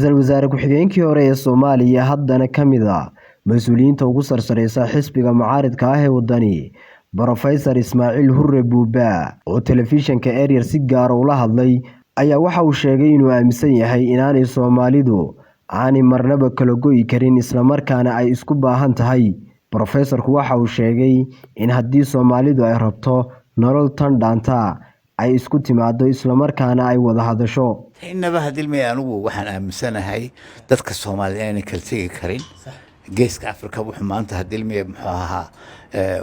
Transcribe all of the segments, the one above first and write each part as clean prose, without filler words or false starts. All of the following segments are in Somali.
Ra'iisul Wasaare ku-xigeenkii hore ee Soomaaliya haddana ka mid ah mas'uuliyiinta ugu sarsareysa xisbiga mucaaradka ah ee waddani, Professor Ismaaciil Hurre Buuba, oo telefishinka Eryar si gaar ah ula hadlay, ayaa waxa uu sheegay inuu aaminsan yahay inaanay Soomaalidu aanay marnaba kala go'i karin isla markaana ay isku baahan tahay. Professorku waxa uu sheegay in haddii Soomaalidu ay rabto nolol tan dhaanta ay isku timaado isla markaana ay wada hadasho. إنما هذه المياه أنو وحن أمسنا هاي تذكر الصوماليين كلتي كرين جيسك أفريقيا وحمانت هذه المياه محاها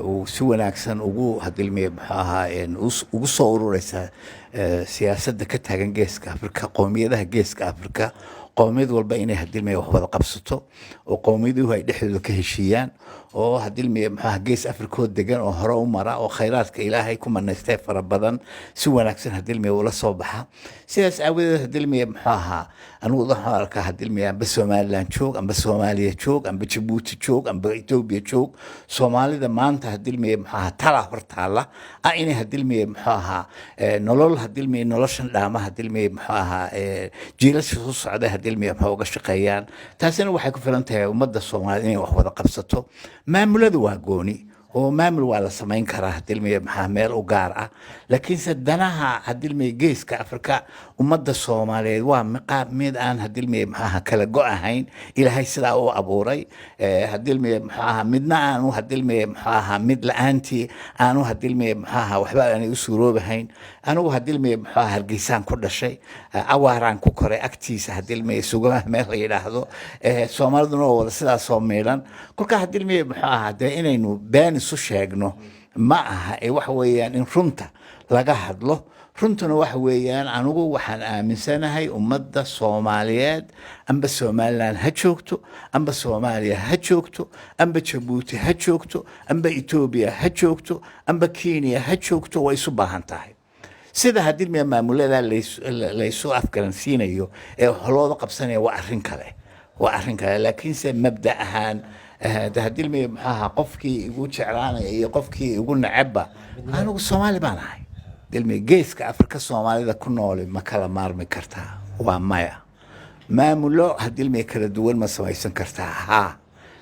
وسوى أكسن وجو هذه المياه محاها إن وصوروا رئيس سياسة دكتها كان جيسك أفريقيا قومية ده جيسك أفريقيا قومية والباقيين هذه المياه وهو قبضته وقومية هاي دحلو كهشيان oo hadii maxaa gees Afrika degan oo hore u mara oo khayraadka Ilaahay ku manaystay fara badan si wanaagsan hadii ula soo baxa sidaas aawadeed hadii maxaa anigu waxaan arkaa hadii amba Soomaaliland joog amba Soomaaliya joog amba Djibouti joog amba Ethiopia joog Soomaalida maanta hadii maxaa tala hortaala inay hadii maxaa nolol hadii noloshan dhaama hadii maxaa jiilasha soo socda hadii maxaa uga shaqeeyaan taasina waxay ku filan tahay ummadda Soomaaliyeed inay wax wada qabsato maamuladu waa gooni oo maamul waa la sameyn karaa hadii maxaa meel u gaar ah laakiin sadanaha hadii geeska Afrika ummadda Soomaaliyeed waa mid aan hadii maxaa kala go'ahayn Ilaahay sidaa u abuuray hadii maxaa midna aanu hadii maxaa mid la'aantii aanu hadii maxaa waxba aan u suuroobahayn anigu hadii maxaa Hargeysan ku dhashay awaaraan ku koray agtiisa hadii suugaha meel la yiraahdo Soomaaliduna wada sidaa soo meelan kulka hadii maxaa inaynu been isu sheegno ma aha wax weeyaan in runta laga hadlo runtuna wax weeyaan anigu waxaan aaminsanahay ummadda Soomaaliyeed amba Somaliland ha joogto amba Soomaaliya ha joogto amba Djibouti ha joogto amba Ethiopia ha joogto amba Kenya ha joogto way isu baahan tahay sida hadii maamulada la isu afgaransiinayo ee loo qabsanayo waa arrin kale laakiin se mabda ahaan hadii maxaa qofkii igu jeclaanay iyo qofkii igu nacaba anigu Soomaali baan ahay dilmi geeska Afrika Soomaalida ku nool ma kala maarmi kartaa waa maya maamulo hadii kala duwan ma samaysan kartaa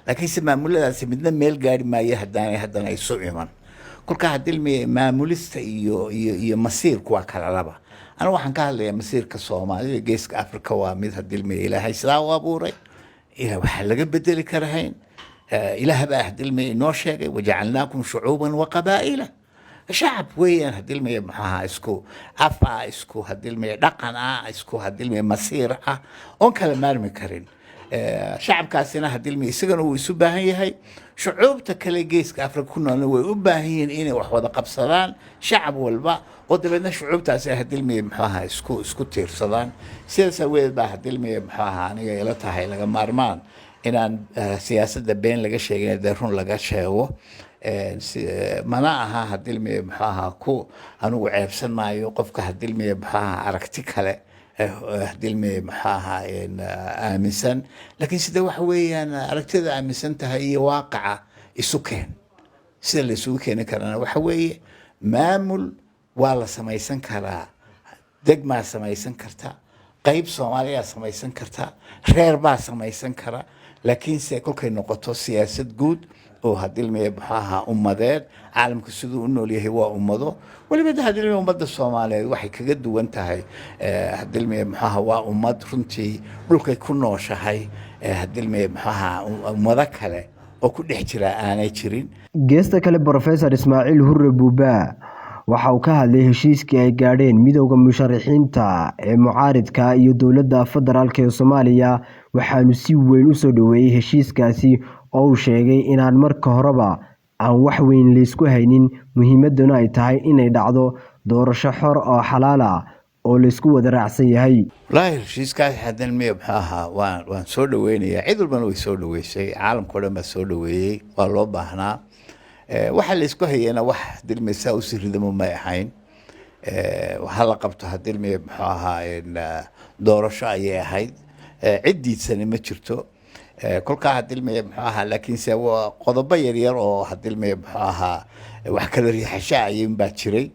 laakiin si maamuladaasi midna meel gaari maayo haddana ay soo iman kulka hadii maamulista iyo masiirku waa kala laba أنا waxaan ka hadlayaa masiirka Soomaaliya geeska Afrika waa mid hadii Ilaahay sidaa u abuuray ila waxa laga bedeli karahayn Ilaahay baa hadii noo sheegay wajacalnaakum shucuuban wa qabaa'ila shacab weeyaan hadii maxaa isku afa isku hadii dhaqan isku hadii masiir oo kala maarmi karin shacabkaasina hadii isagana uu isu baahan yahay shucuubta kale geeska Afrika ku nool way u baahan yihiin inay wax wada qabsadaan shacab walba oo dabadna shucuubtaas hadii maxaa isku tiirsadaan sidaas weeyad baa hadii maxaa aniga ila tahay laga maarmaan inaan siyaasadda been laga sheegin run laga sheego mana aha hadii maxaa ku anigu ceebsan maayo qofka hadii maxaa aragti kale hadii maxaa aaminsan laakiin sida wax weeyaan aragtida aaminsan tahay iyo waaqaca isu keen sida la isu keen karana waxa weeye maamul waa la samaysan karaa degma samaysan karta qayb Soomaaliya samaysan karta reer baa samaysan kara laakiin se kolkay noqoto siyaasad guud oo hadii maxaa ummadeed caalamka sidoo u nool yahay waa ummado waliba hadii ummadda Soomaaliyeed waxay kaga duwan tahay hadii maxaa waa ummad runtii dhulkay ku nooshahay hadii maxaa ummado kale oo ku dhex jira aanay jirin geesta kale Professor Ismaaciil Hurre Buuba waxa uu ka hadlay heshiiskii ay gaadheen midowga musharaxiinta ee mucaaradka iyo dawladda federaalka ee Soomaaliya waxaanu si weyn u soo dhaweeyay heshiiskaasi oo uu sheegay inaan marka horeba aan wax weyn la isku haynin muhiimaduna ay tahay inay dhacdo doorasho xor oo xalaal ah oo la isku wada raacsan yahay heshiiskaas hadii maxaa waan soo dhaweynayaa cid walba way soo dhaweysay caalamka dhan baa soo dhaweeyay waa loo baahnaa waxa la isku hayana wax dilmaysa u siridamo ma ahayn waxa la qabto hadii maxaa doorasho ay ahayd cidiisana ma jirto kolka hadii maxaa laakiin se waa qodobo yar yar oo hadii maxaa wax kala riixasha ayeen baa jiray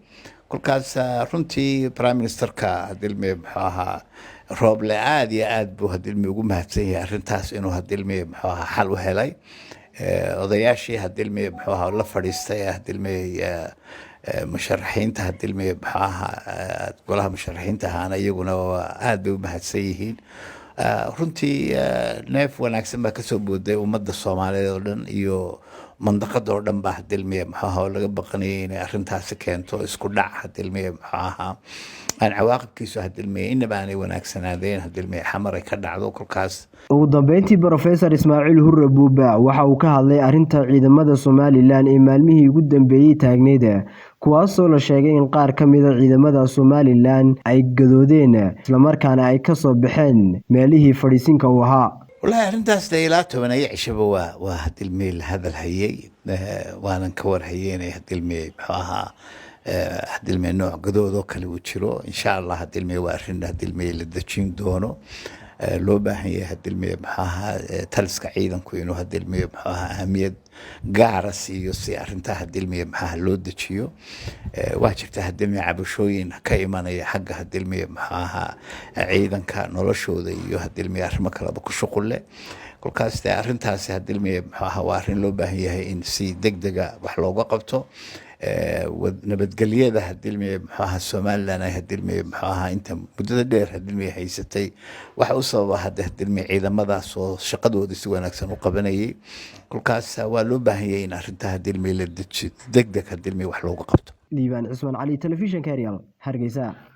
kolkaas runtii prime ministerka hadii maxaa rooble aad iyo aad buu hadilmi ugu mahadsan yahay arrintaas inuu hadilmi muxuu ahaa xal u helay odayaashii hadilmi muxuu ahaa la fadhiistay hadilmi musharaxiinta hadilmi muxuu ahaa golaha musharaxiinta ahaana iyaguna aad bay u mahadsan yihiin runtii neef wanaagsan baa kasoo booday ummadda Soomaaliyeed oo dhan iyo mandaqada oo dhan baa hadilmi muxuu ahaa laga baqanayay inay arrintaasi keento isku dhac hadilmi muxuu ahaa aan cawaaqibkiisu hadilmi inaba aanay wanaagsanaadeen hadilmi xamar ay ka dhacdo kolkaas. ugu dambeyntii Professor Ismaaciil Hurre Buuba waxa uu ka hadlay arrinta ciidamada Somaliland ee maalmihii ugu dambeeyay taagneed kuwaasoo la sheegay in qaar ka mid ah ciidamada Somaliland ay gadoodeen isla markaana ay ka soo baxeen meelihii fadhiisinka u ahaa. والله أرنتاس ده تونا يعشبه واحد الميل هذا الهيي وأنا نكور هيين هاد الميل بحاها هاد الميل نوع قدودو كلو تشرو إن شاء الله هاد الميل وارشين هاد الميل الدشين دونه لو بهي هاد الميل بحاها تلسك عيدا كوينو هاد الميل بحاها أهمية قارس يوسي أرنتا هاد الميل بحاها لو دشيو واجبت هاد الميل عبشوين كايمانية حق هاد الميل بحاها عيدا كانوا لشو ذي هاد الميل أرمك لبكو شغله كل كاس ده أرنتاس هاد الميل بحاها وارين لو بهي إن سي دقدقة وحلوقة قبته ونبتقليه ده هدلمي محاها السومال لنا هدلمي محاها انت مدة دير هدلمي حيستي وحوصل هدلمي عيدا مضى سو شقدو دي سوى نكسن وقبني كل كاس والو باهيين عشان هدلمي لدك هدلمي وحلوقة قبته. ديوان عثمان علي تلفزيون كاريال هرقيسان.